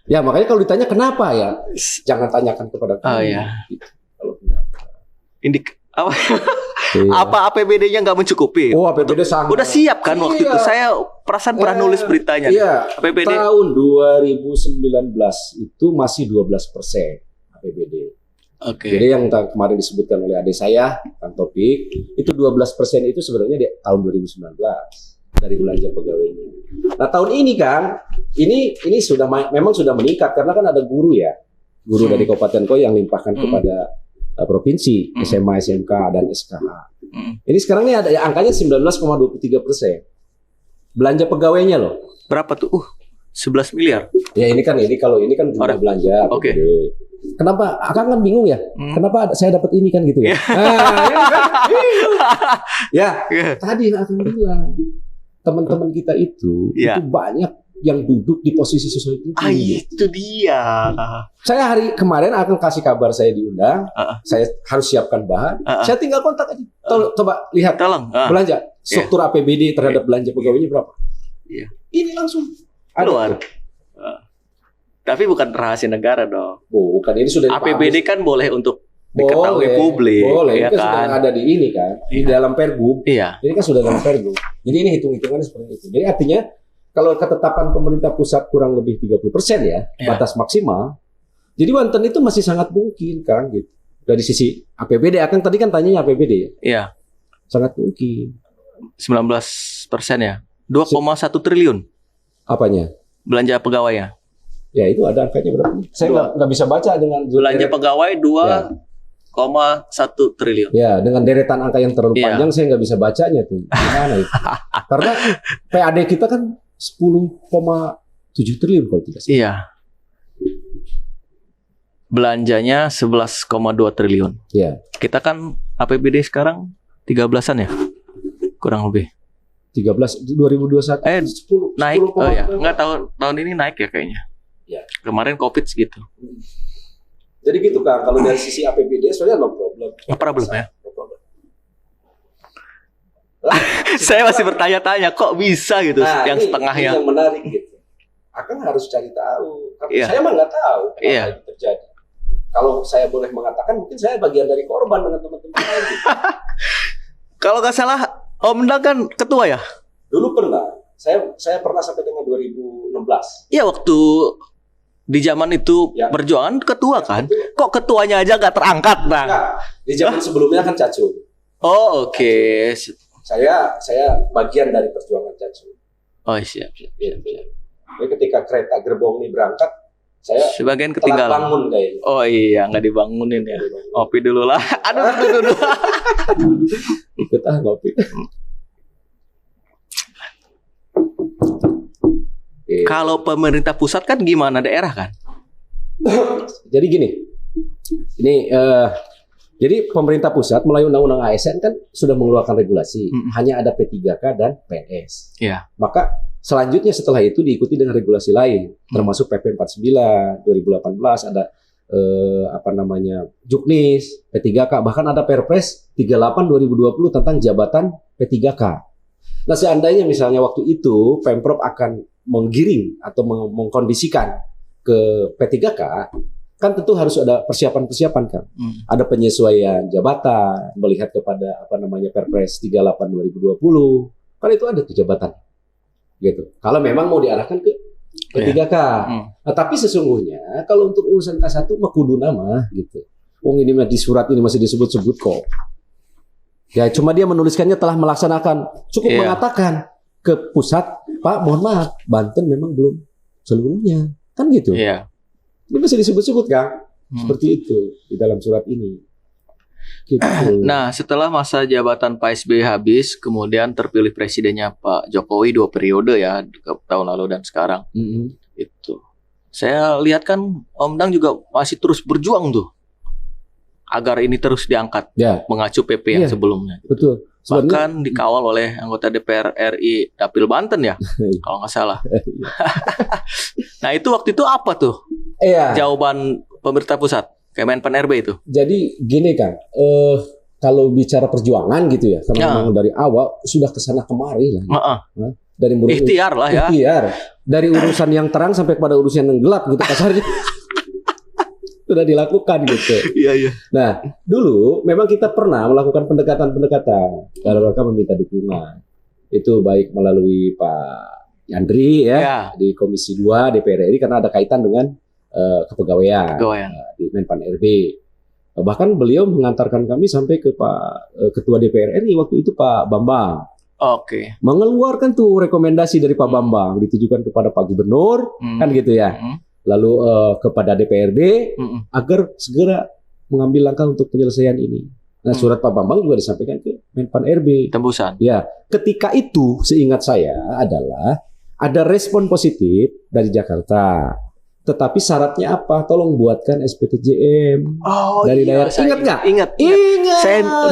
Ya makanya kalau ditanya kenapa ya, jangan tanyakan kepada kami. Oh ya. Apa? Apa APBD-nya nggak mencukupi? Oh, APBD sangat. Udah siap kan waktu itu? Saya perasaan pernah nulis beritanya. Iya. APBD tahun 2019 itu masih 12% APBD. Oke. Jadi yang kemarin disebutkan oleh adik saya, Kang Topik, itu 12% itu sebenarnya di tahun 2019 dari belanja pegawainya. Nah tahun ini Kang, ini memang sudah meningkat karena kan ada guru ya, guru dari Kabupaten Koi yang limpahkan kepada provinsi, SMA, SMK dan SKH. Ini sekarang ini ada angkanya 19,23%. Belanja pegawainya loh. Berapa tuh? 11 miliar. Ya ini kan jumlah belanja. Oke. Kenapa? Akang kan bingung ya. Kenapa saya dapat ini kan gitu ya? Tadi Akang bilang teman-teman kita itu banyak yang duduk di posisi sesuai itu. Itu dia. Saya hari kemarin akan kasih kabar saya diundang. Saya harus siapkan bahan. Saya tinggal kontak aja. Coba lihat. Belanja. Struktur APBD terhadap belanja pegawainya berapa? Ini langsung keluar. Tapi bukan rahasia negara dong. Bukan, ini sudah APBD kan boleh untuk diketahui publik. Boleh, ya kan sudah ada di ini kan, di dalam Pergub. Ini kan sudah dalam Pergub. Jadi ini hitung-hitungannya seperti itu. Jadi artinya kalau ketetapan pemerintah pusat kurang lebih 30% ya, batas maksimal. Jadi Banten itu masih sangat mungkin kan gitu. Dari sisi APBD, akan tadi kan tanyanya APBD ya. Iya. Sangat mungkin. 19% ya. 2,1 triliun. Apanya? Belanja pegawainya. Ya itu ada angkanya berapa? Saya nggak bisa baca dengan belanja pegawai 2,1 triliun. Ya, dengan deretan angka yang terlalu panjang saya nggak bisa bacanya tuh. Gimana itu? Karena PAD kita kan 10,7 triliun kalau tidak salah. Iya. Belanjanya 11,2 triliun. Iya. Kita kan APBD sekarang 13-an ya? Kurang lebih. 2021 10 naik. Oh ya, enggak tahun ini naik ya kayaknya. Ya. Kemarin Covid segitu. Jadi gitu Kang, kalau dari sisi APBD sebenarnya no problem. No problem ya. No problem. Saya masih bertanya-tanya kok bisa gitu yang setengahnya. Ini yang menarik gitu. Akan harus cari tahu. Karena Iya. saya mah nggak tahu kenapa Iya. itu terjadi. Kalau saya boleh mengatakan, mungkin saya bagian dari korban dengan teman-teman lain. Gitu. Kalau nggak salah Om Endang kan ketua ya? Dulu pernah, saya pernah sampai dengan 2016. Iya, waktu di zaman itu Ya. perjuangan ketua kan? Itu, Kok ketuanya aja nggak terangkat, Bang? enggak, di zaman sebelumnya kan Cacu. Oh, oke. Saya bagian dari perjuangan Cacu. Oh, siap. Gitu. Jadi ketika kereta gerbong ini berangkat, saya Sebagian telat ketinggalan. bangun kayaknya. Oh iya, nggak dibangunin ya. Ngopi dulu lah. Aduh. Ikut ngopi. Kalau pemerintah pusat kan gimana, daerah kan? Jadi gini, ini jadi pemerintah pusat melalui undang-undang ASN kan sudah mengeluarkan regulasi. Hanya ada P3K dan PNS. Iya. Maka selanjutnya setelah itu diikuti dengan regulasi lain, termasuk PP 49 2018 ada Juknis, P3K, bahkan ada Perpres 38 2020 tentang jabatan P3K. Nah, seandainya misalnya waktu itu Pemprov akan menggiring atau mengkondisikan ke P3K, kan tentu harus ada persiapan-persiapan kan. Ada penyesuaian jabatan, melihat kepada Perpres 38 2020. Kan itu ada tuh jabatan. Gitu. Kalau memang mau diarahkan ke P3K. Nah, tapi sesungguhnya kalau untuk urusan K1 mah kudu nama gitu. Wong ini mah di surat ini masih disebut-sebut kok. Ya cuma dia menuliskannya telah melaksanakan, cukup mengatakan ke pusat, Pak mohon maaf, Banten memang belum seluruhnya. Kan gitu. Iya. Ini masih disebut-sebut Kang. Seperti itu di dalam surat ini. Gitu. Nah, setelah masa jabatan Pak SBY habis, kemudian terpilih presidennya Pak Jokowi 2 periode ya, tahun lalu dan sekarang. Itu. Saya lihat kan Om Dang juga masih terus berjuang tuh agar ini terus diangkat, Ya. mengacu PP yang sebelumnya. Betul. Bahkan dikawal oleh anggota DPR RI Dapil Banten ya, kalau nggak salah. Nah, itu waktu itu apa tuh Iya. jawaban pemerintah pusat, Kemenpan RB itu? Jadi gini Kang, kalau bicara perjuangan gitu ya, karena memang dari awal sudah kesana kemari lah. Gitu. Dari ikhtiar lah ya. Ikhtiar. Dari urusan yang terang sampai kepada urusan yang gelap gitu kasarnya. Sudah dilakukan gitu. Iya. Nah, dulu memang kita pernah melakukan pendekatan-pendekatan dalam rangka meminta dukungan. Itu baik melalui Pak Yandri ya. Di Komisi 2 DPR RI karena ada kaitan dengan kepegawaian di Menpan RB. Bahkan beliau mengantarkan kami sampai ke Pak Ketua DPR RI waktu itu Pak Bambang. Oke. Mengeluarkan tuh rekomendasi dari Pak Bambang ditujukan kepada Pak Gubernur kan gitu ya. Lalu kepada DPRD agar segera mengambil langkah untuk penyelesaian ini. Nah, surat Pak Bambang juga disampaikan ke Menpan RB. Tembusan. Ya, ketika itu seingat saya adalah ada respon positif dari Jakarta. Tetapi syaratnya apa? Tolong buatkan SPTJM dari daerah. Ingat nggak? Ingat.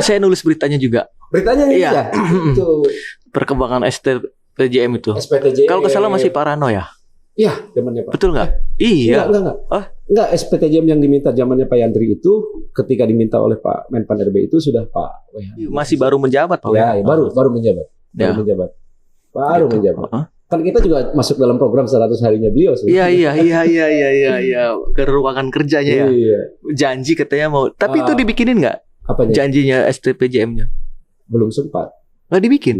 Saya nulis beritanya juga. Beritanya ya. Itu perkembangan SPTJM itu. SPTJM. Kalau nggak salah masih Parano ya. Iya, zamannya Pak. Betul nggak? Iya. Enggak. Enggak, SPTJM yang diminta zamannya Pak Yandri itu ketika diminta oleh Pak Menpan RB itu sudah Pak masih baru menjabat Pak. Ya, baru menjabat. Baru menjabat. Kan kita juga masuk dalam program 100 harinya beliau sebenarnya. Iya. Ke ruangan kerjanya ya. Iya. Janji katanya mau. Tapi itu dibikinin nggak? Apanya? Janjinya SPTJM-nya. Belum sempat. Nggak dibikin.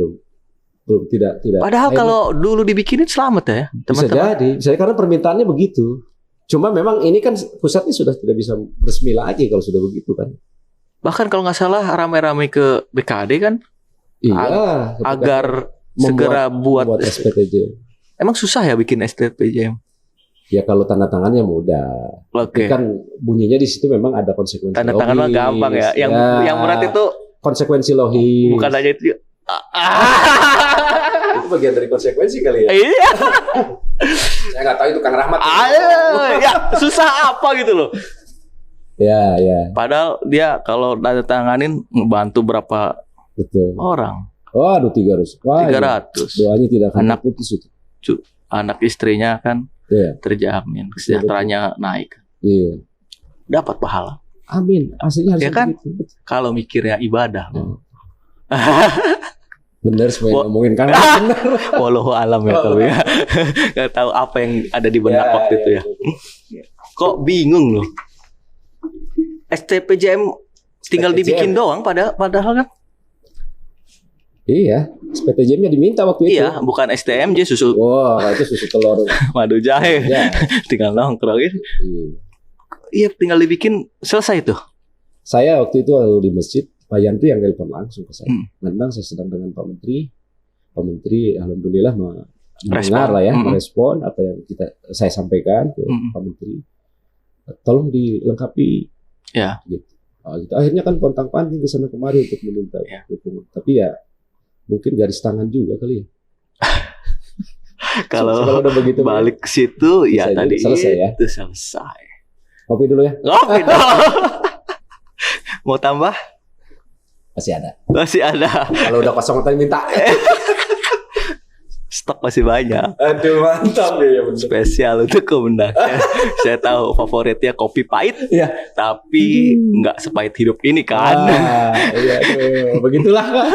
Belum tidak. Padahal kalau dulu dibikinin selamat ya, teman-teman. Bisa jadi karena permintaannya begitu. Cuma memang ini kan pusatnya sudah tidak bisa resmi lagi kalau sudah begitu kan. Bahkan kalau nggak salah rame-rame ke BKD kan. Iya. Agar segera buat SPTJ. Emang susah ya bikin SPTJM? Ya kalau tanda tangannya mudah. Oke. Kan bunyinya di situ memang ada konsekuensi. Tanda tangan mah gampang ya. Yang berat itu konsekuensi logis. Bukan aja itu. Itu bagian dari konsekuensi kali ya. Iya. Saya nggak tahu itu Kang Rahmat. Ya susah apa gitu loh. Ya. Padahal dia kalau tanda tanganin ngebantu berapa orang. Waduh 300. 300. Doanya tidak akan anak putus itu. Anak istrinya kan terjamin, kesejahteraannya naik. Iya. Dapat pahala. Amin. Aslinya harus ya kan? Begitu. Kalau mikirnya ibadah. Bener semuanya Wah. ngomongin kan bener. Wallahu alam ya kalau ya. Gak tahu apa yang ada di benak waktu itu ya. Kok bingung loh. STPJM tinggal STPJM. dibikin doang padahal kan. Iya, SPTJM-nya diminta waktu itu. Iya, bukan STMJ susu Wah, itu susu telur. madu jahe. Ya. Tinggal nongkrongin. Iya. Iya, tinggal dibikin selesai tuh. Saya waktu itu lalu di masjid, Pak Yanto yang telepon langsung ke saya. Hmm. Memang saya sedang dengan Pak Menteri. Pak Menteri alhamdulillah mendengar Respon. lah ya, Hmm. merespon apa yang saya sampaikan ke Hmm. Pak Menteri. Tolong dilengkapi. Ya. Gitu. Nah, gitu. Akhirnya kan pontang-panting ke sana kemari untuk meminta Ya. dukungan. Tapi ya mungkin garis tangan juga kali ya. Kalau udah begitu balik ke situ ya Bisa tadi selesai ya. itu selesai. Kopi dulu ya. Ngopi dong. Mau tambah? Masih ada. Masih ada. Kalau udah kosong tadi minta. Stok masih banyak. Aduh mantap ya bener. Spesial untuk kemenang. Saya tahu favoritnya kopi pahit, Iya. tapi nggak sepahit hidup ini kan. Iya, tuh. Begitulah Kak.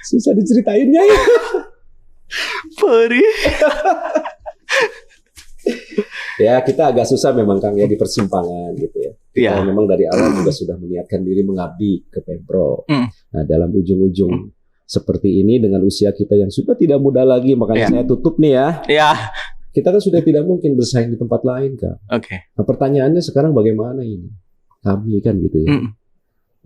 Susah diceritainnya ya. Perih. Ya kita agak susah memang Kang ya di persimpangan gitu ya. Iya. Kita memang dari awal juga sudah meniatkan diri mengabdi ke Pemprov. Hmm. Nah dalam ujung-ujung seperti ini dengan usia kita yang sudah tidak muda lagi, makanya Iya. saya tutup nih ya. Ya, Kita kan sudah tidak mungkin bersaing di tempat lain Kang. oke. Nah pertanyaannya sekarang bagaimana ini? Kami kan gitu ya. Hmm.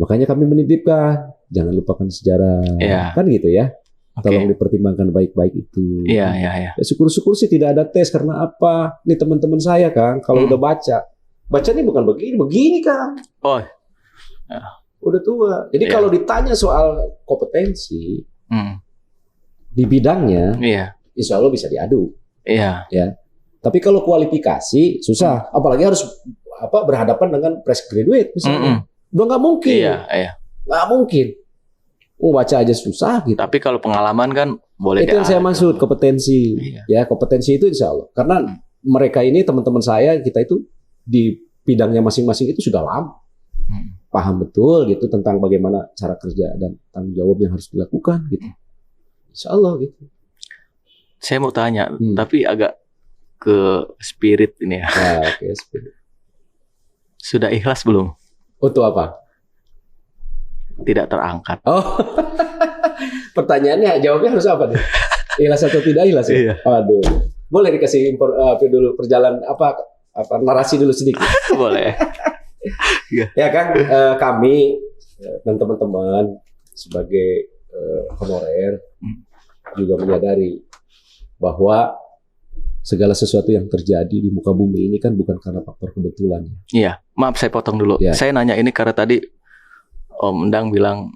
Makanya kami menitipkan, jangan lupakan sejarah. Iya. Kan gitu ya. Oke. Tolong dipertimbangkan baik-baik itu. Iya, iya, iya. Ya, syukur-syukur sih tidak ada tes karena apa? Nih teman-teman saya Kang, kalau udah baca ini bukan begini Kang. Oh. Udah tua. Jadi Iya. kalau ditanya soal kompetensi Hmm. di bidangnya, Iya, insya Allah bisa diadu. iya. Tapi kalau kualifikasi susah, apalagi harus berhadapan dengan fresh graduate misalnya. Udah nggak mungkin, Iya, iya. nggak mungkin. Baca aja susah gitu. Tapi kalau pengalaman kan boleh Itu yang saya diadu. maksud kompetensi. Iya. Ya kompetensi itu insya Allah. Karena mereka ini teman-teman saya kita itu di bidangnya masing-masing itu sudah lama Hmm. paham betul gitu tentang bagaimana cara kerja dan tanggung jawab yang harus dilakukan gitu. Insya Allah gitu. Saya mau tanya, Hmm. tapi agak ke spirit ini ya. Nah, oke. Sudah ikhlas belum? Untuk apa? Tidak terangkat. Oh, pertanyaannya jawabnya harus apa nih? Ikhlas atau tidak ikhlas? Ya? Iya. Aduh, boleh dikasih dulu perjalanan apa narasi dulu sedikit. Boleh. Ya kan kami dan teman-teman sebagai honorer juga menyadari bahwa segala sesuatu yang terjadi di muka bumi ini kan bukan karena faktor kebetulan. Iya, maaf saya potong dulu. Ya. Saya nanya ini karena tadi Om Endang bilang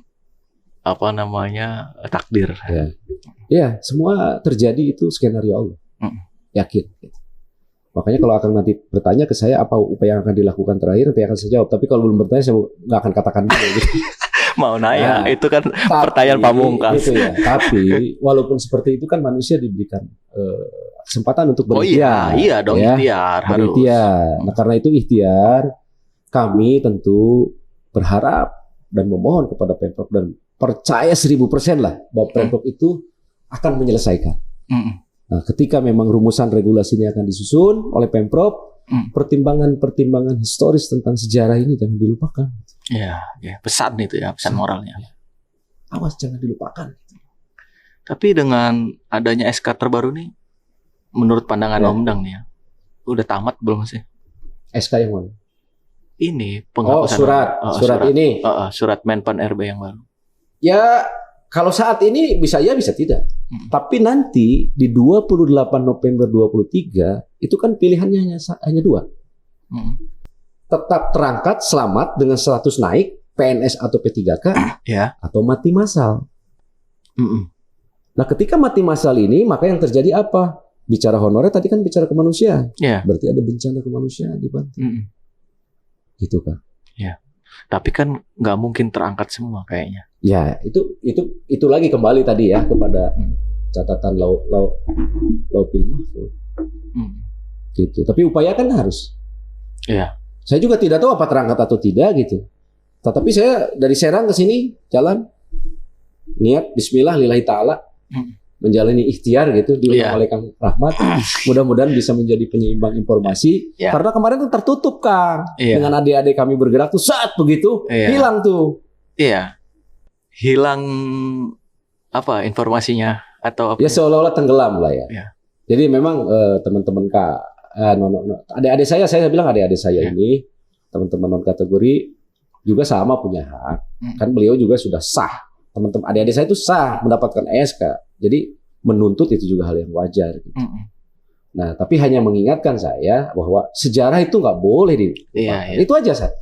apa namanya takdir. Ya, semua terjadi itu skenario Allah. Yakin. Makanya kalau akan nanti bertanya ke saya apa upaya yang akan dilakukan terakhir, nanti akan saya jawab. Tapi kalau belum bertanya, saya nggak akan katakan dulu. Gitu. Mau nanya, Nah, itu kan pertanyaan pamungkas. Gitu ya. Tapi walaupun seperti itu kan manusia diberikan kesempatan untuk Oh berikhtiar. iya dong, ya. ikhtiar harus. Berikhtiar. Nah karena itu ikhtiar, kami tentu berharap dan memohon kepada Pemprov dan percaya 1000% lah bahwa Pemprov itu akan menyelesaikan. Nah, ketika memang rumusan regulasi ini akan disusun oleh Pemprov, pertimbangan-pertimbangan historis tentang sejarah ini jangan dilupakan. Iya, ya. Pesan itu ya, pesan moralnya. Awas jangan dilupakan. Tapi dengan adanya SK terbaru nih, menurut pandangan Ya. Om Endang nih ya, udah tamat belum sih? SK yang mana? Ini Oh, penghapusan. surat ini. Surat Menpan RB yang baru. Ya, kalau saat ini bisa ya, bisa tidak. Tapi nanti di 28 November 23 itu kan pilihannya hanya dua. Tetap terangkat selamat dengan status naik PNS atau P3K Ya. atau mati massal. Nah, ketika mati massal ini maka yang terjadi apa? Bicara honorer tadi kan bicara kemanusiaan. Ya. Berarti ada bencana kemanusiaan di Banten. Gitu kan. Tapi kan nggak mungkin terangkat semua kayaknya. Ya, itu lagi kembali tadi ya kepada catatan Laupil Mahfud. Gitu. Tapi upayakan harus. Iya. Saya juga tidak tahu apa terangkat atau tidak gitu. Tetapi saya dari Serang ke sini jalan niat Bismillah lillahi taala menjalani ikhtiar gitu diundang oleh Kang Rahmat. Mudah-mudahan bisa menjadi penyeimbang informasi. Karena kemarin tuh tertutup Kang. Dengan adik-adik kami bergerak tuh saat begitu hilang tuh. Hilang apa informasinya atau apa? Ya seolah-olah tenggelam lah ya. Jadi memang teman-teman Kak adik-adik saya bilang adik-adik saya ini teman-teman non kategori juga sama punya hak. Kan beliau juga sudah sah. Teman-teman adik-adik saya itu sah mendapatkan SK. Jadi menuntut itu juga hal yang wajar gitu. Nah, tapi hanya mengingatkan saya bahwa sejarah itu nggak boleh dilupakan. Itu aja, Sat.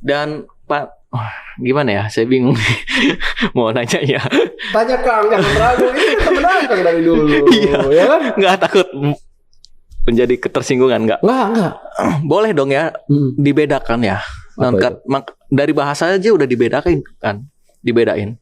Dan Pak, gimana ya? Saya bingung mau nanya ya. Tanya Kang, jangan ragu. Ini temen Kang dari dulu, ya kan? Nggak takut menjadi ketersinggungan nggak? Nggak. Boleh dong ya, dibedakan ya. Dari bahasa aja udah dibedakan kan? Dibedain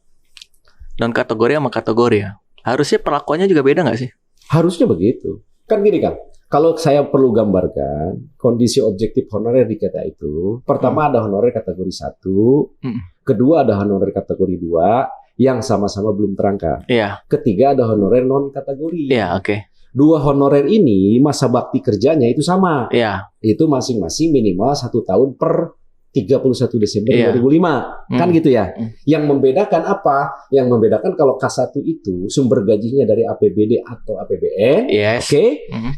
non kategori sama kategori ya. Harusnya perlakuannya juga beda nggak sih? Harusnya begitu. Kan gini Kang, kalau saya perlu gambarkan kondisi objektif honorer di kita itu, pertama ada honorer kategori 1, kedua ada honorer kategori 2 yang sama-sama belum terangkat. Ketiga ada honorer non kategori. Dua honorer ini masa bakti kerjanya itu sama. Itu masing-masing minimal 1 tahun per 31 Desember 2005. Kan gitu ya. Yang membedakan apa? Yang membedakan kalau K1 itu sumber gajinya dari APBD atau APBN.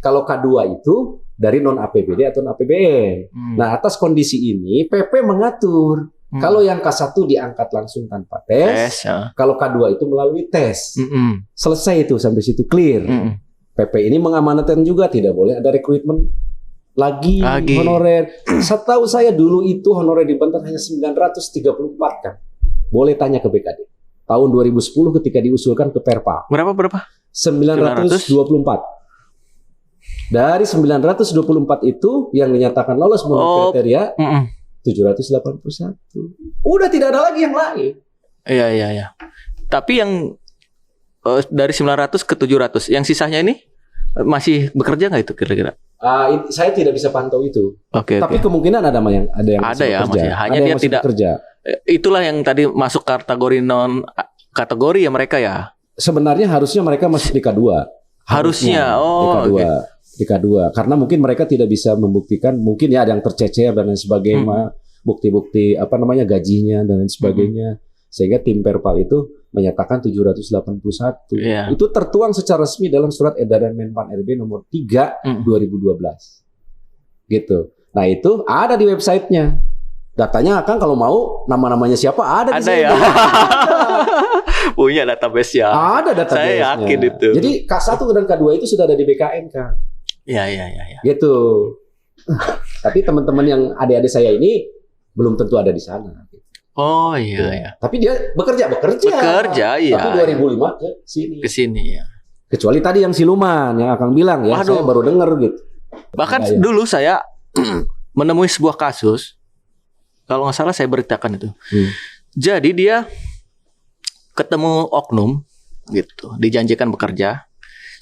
Kalau K2 itu dari non APBD atau non APBN. Nah, atas kondisi ini PP mengatur kalau yang K1 diangkat langsung tanpa tes, kalau K2 itu melalui tes. Selesai itu sampai situ clear. PP ini mengamanatkan juga tidak boleh ada rekrutmen lagi honorer. Setahu saya dulu itu honorer di Banten hanya 934 kan. Boleh tanya ke BKD. Tahun 2010 ketika diusulkan ke Perpa. Berapa? 924. Dari 924 itu yang dinyatakan lolos memenuhi kriteria 781. Udah tidak ada lagi yang lain. Iya. Tapi yang dari 900 ke 700, yang sisanya ini masih bekerja nggak itu kira-kira? Saya tidak bisa pantau itu. Tapi kemungkinan ada yang masih bekerja. Hanya dia tidak bekerja. Itulah yang tadi masuk kategori non kategori ya mereka ya. Sebenarnya harusnya mereka masuk di K2. Harusnya. Di K2. Karena mungkin mereka tidak bisa membuktikan, mungkin ya ada yang tercecer dan lain sebagainya, bukti-bukti gajinya dan lain sebagainya. Sehingga tim Perpal itu menyatakan 781. Itu tertuang secara resmi dalam surat edaran Menpan RB nomor 3 2012. Gitu. Nah, itu ada di websitenya. Datanya Kang kalau mau nama-namanya siapa ada di sini. Ya. Punya database ya. Ada database. Saya yakin itu. Jadi K1 dan K2 itu sudah ada di BKN Kang. Iya. Gitu. Tapi teman-teman yang adik-adik saya ini belum tentu ada di sana. Oh iya. Tapi dia bekerja. Iya. Tapi 2005 ke sini ya. Kecuali tadi yang siluman yang Akang bilang ya, saya baru dengar gitu. Bahkan dulu saya menemui sebuah kasus, kalau nggak salah saya beritakan itu. Jadi dia ketemu oknum gitu, dijanjikan bekerja,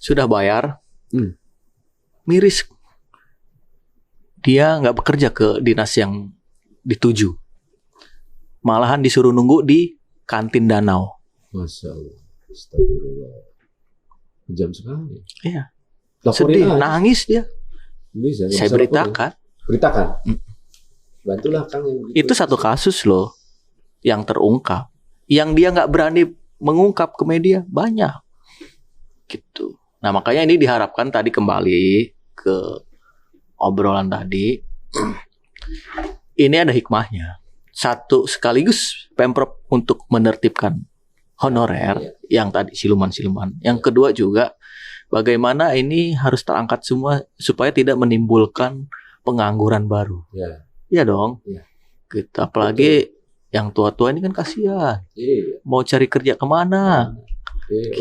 sudah bayar, miris. Dia nggak bekerja ke dinas yang dituju. Malahan disuruh nunggu di kantin danau. Masya Allah. Astagfirullah. Kejam sekali. Iya. Sedih, nangis dia. Bisa, saya beritakan. Bantulah Kang yang itu satu kasus loh yang terungkap. Yang dia nggak berani mengungkap ke media banyak. Gitu. Nah makanya ini diharapkan tadi kembali ke obrolan tadi. Ini ada hikmahnya. Satu, sekaligus Pemprov untuk menertibkan honorer yang tadi siluman-siluman. Yang kedua juga bagaimana ini harus terangkat semua supaya tidak menimbulkan pengangguran baru. Iya dong. Gitu. Apalagi yang tua-tua ini kan kasihan. Mau cari kerja kemana?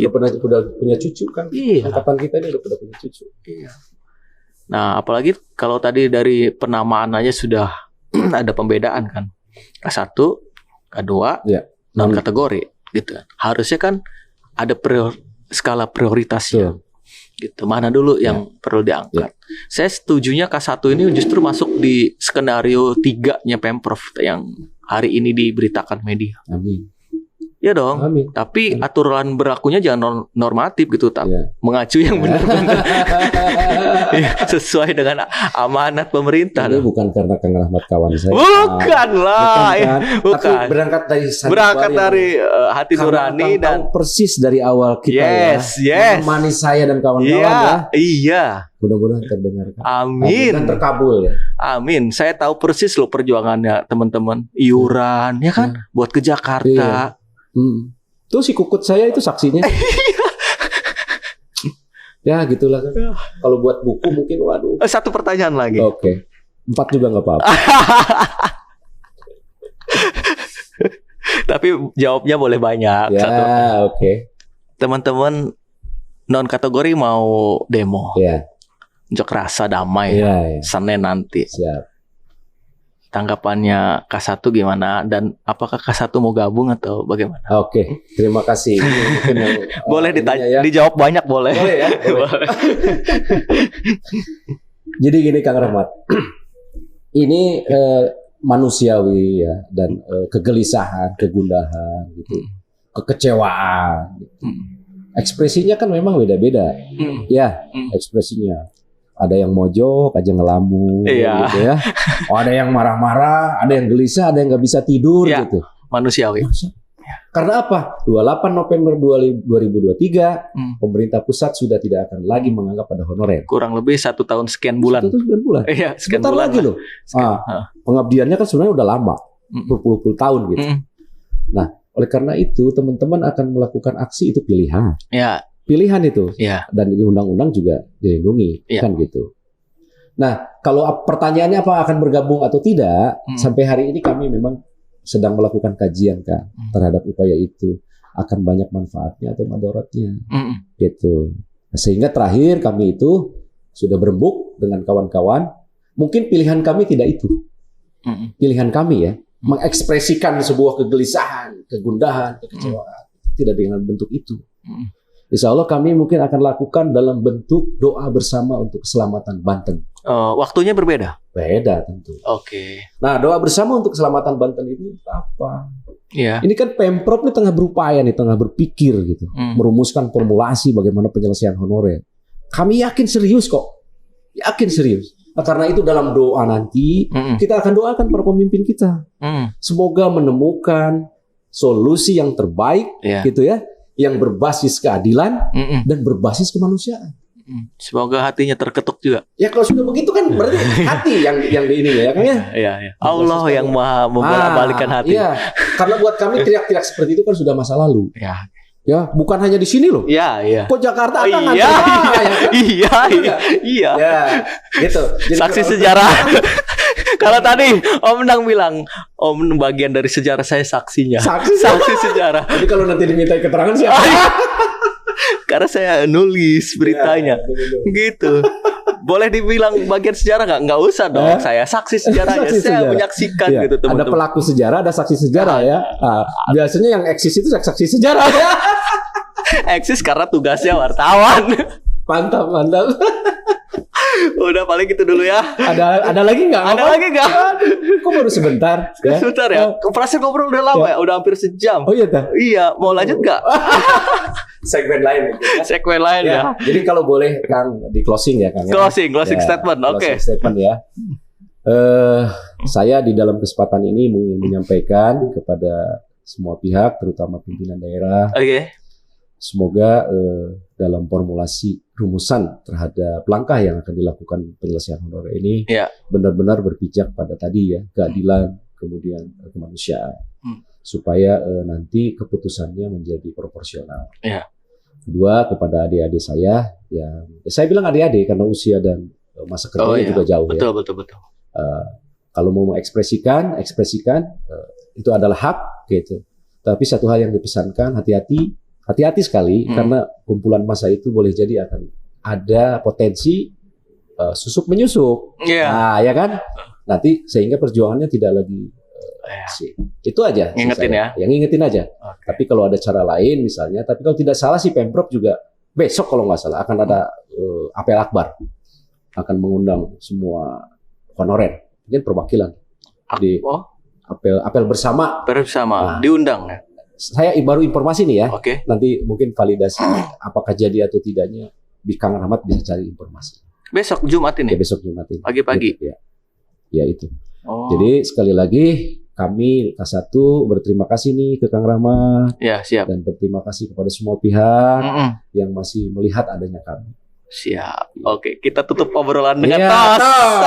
Udah punya cucu kan? Angkatan kita ini udah punya cucu. Nah, apalagi kalau tadi dari penamaan aja sudah ada pembedaan kan. K1, K2, non kategori gitu. Harusnya kan ada skala prioritasnya. Gitu. Mana dulu yang perlu diangkat. Saya setujunya K1 ini justru masuk di skenario 3-nya Pemprov yang hari ini diberitakan media. Amin. Ya dong. Amin. Tapi aturan berlakunya jangan normatif gitu, Iya. mengacu yang benar-benar sesuai dengan amanat pemerintah. Ini bukan karena Kang Rahmat kawan saya. Bukan lah, Bukan. Tapi bukan. berangkat dari Berangkat dari hati karena nurani Kang dan tahu persis dari awal kita yes. menemani saya dan kawan-kawan ya. Iya. Mudah-mudahan terdengar. Amin. Dan terkabul ya. Amin. Saya tahu persis loh perjuangannya teman-teman. Iuran, ya kan? Buat ke Jakarta. Tuh si kukut saya itu saksinya. Ya gitulah kan. Kalau buat buku mungkin waduh. Satu pertanyaan lagi. Oke. 4 juga nggak apa-apa. Tapi jawabnya boleh banyak. Ya Satu. oke. Teman-teman non kategori mau demo. Ya. Unjuk rasa damai. Ya. Senin nanti. Siap. Tanggapannya K1 gimana? Dan apakah K1 mau gabung atau bagaimana? Oke. Terima kasih. Ini mungkin yang, Boleh ininya ditanya, ya. dijawab banyak boleh. Boleh ya. Boleh. Jadi gini Kang Rahmat. Ini manusiawi ya dan kegelisahan, kegundahan gitu. Kekecewaan gitu. Ekspresinya kan memang beda-beda. Ya, ekspresinya. Ada yang mojok, aja ngelamun Iya. gitu ya. Oh, ada yang marah-marah, ada yang gelisah, ada yang nggak bisa tidur Iya. gitu. Manusiawi. Karena apa? 28 November 2023, pemerintah pusat sudah tidak akan lagi menganggap ada honorer. Kurang lebih 1 tahun sekian bulan. 1 tahun 9 bulan. Iya, sekian Sebentar bulan lagi lah. loh. Pengabdiannya kan sebenarnya udah lama, berpuluh-puluh tahun gitu. Nah, oleh karena itu teman-teman akan melakukan aksi itu pilihan. Ya, Pilihan itu. ya. Dan di undang-undang juga dilindungi, Iya. kan gitu. Nah, kalau pertanyaannya apa akan bergabung atau tidak, sampai hari ini kami memang sedang melakukan kajian kan terhadap upaya itu, akan banyak manfaatnya atau madaratnya, gitu. Nah, sehingga terakhir kami itu sudah berembuk dengan kawan-kawan. Mungkin pilihan kami tidak itu, pilihan kami ya mengekspresikan sebuah kegelisahan, kegundahan, kekecewaan, tidak dengan bentuk itu. Insya Allah kami mungkin akan lakukan dalam bentuk doa bersama untuk keselamatan Banten. Waktunya berbeda. Beda tentu. Oke. Nah, doa bersama untuk keselamatan Banten ini apa? Iya. Ini kan Pemprov ini tengah berupaya nih, tengah berpikir gitu, merumuskan formulasi bagaimana penyelesaian honorer. Kami yakin serius kok, yakin serius. Nah, karena itu dalam doa nanti kita akan doakan para pemimpin kita. Semoga menemukan solusi yang terbaik, gitu ya, yang berbasis keadilan dan berbasis kemanusiaan. Semoga hatinya terketuk juga. Ya kalau sudah begitu kan berarti hati yang di ini ya kan ya. Iya. Allah yang maha membolak-balikan hati. Iya. Karena buat kami teriak-teriak seperti itu kan sudah masa lalu. Ya. Ya, bukan hanya di sini loh. Iya. Kok Jakarta akan nganter? Iya. Ya, gitu. Jadi Saksi sejarah. Kalau tadi Om Nang bilang, Om bagian dari sejarah, saya saksinya. Saksi sejarah. Jadi kalau nanti diminta keterangan siapa? Karena saya nulis beritanya. Gitu. Boleh dibilang bagian sejarah nggak? Nggak usah dong. Saya saksi sejarahnya. Saksi saya sejarah. menyaksikan Ya, gitu teman-teman. ada pelaku sejarah, ada saksi sejarah ya. Nah, biasanya yang eksis itu saksi sejarah ya. Eksis karena tugasnya wartawan. Mantap. Udah paling gitu dulu ya. Ada lagi nggak? Ada lagi nggak? Kok baru sebentar? Ya? Sebentar ya. Perasaan ngobrol udah lama ya. Udah hampir sejam. Oh iya tak? Iya. Mau lanjut nggak? Segmen lain ya. Segmen lain ya. Jadi kalau boleh Kang di closing ya Kang. Closing statement. Oke. Closing statement ya. Saya di dalam kesempatan ini ingin menyampaikan kepada semua pihak, terutama pimpinan daerah. Oke. Semoga dalam formulasi rumusan terhadap langkah yang akan dilakukan penyelesaian honorer ini benar-benar berpijak pada tadi ya, keadilan, kemudian kemanusiaan, supaya nanti keputusannya menjadi proporsional. Kedua, kepada adik-adik saya yang saya bilang adik-adik karena usia dan masa kerjanya juga jauh. Betul. Kalau mau mengekspresikan, itu adalah hak gitu. Tapi satu hal yang dipesankan, hati-hati sekali karena kumpulan massa itu boleh jadi akan ada potensi susuk menyusup. Nah, ya kan? Nanti sehingga perjuangannya tidak lagi itu aja. Ngingetin ya. Yang ngingetin aja. Tapi kalau ada cara lain misalnya, tapi kalau tidak salah sih Pemprov juga besok kalau nggak salah akan ada apel akbar, akan mengundang semua honorer, mungkin perwakilan di apel bersama. Diundang ya. saya baru informasi nih ya. Oke. Nanti mungkin validasi apakah jadi atau tidaknya, Kang Rahmat bisa cari informasi. Besok Jumat Ya, ini. besok Jumat ini. Pagi-pagi. Gitu, ya. Ya itu. Oh. Jadi sekali lagi kami K1 berterima kasih nih ke Kang Rahmat Ya, siap. dan berterima kasih kepada semua pihak Mm-mm. yang masih melihat adanya kami. Siap. Oke, kita tutup obrolan dengan Iya, tos. tos.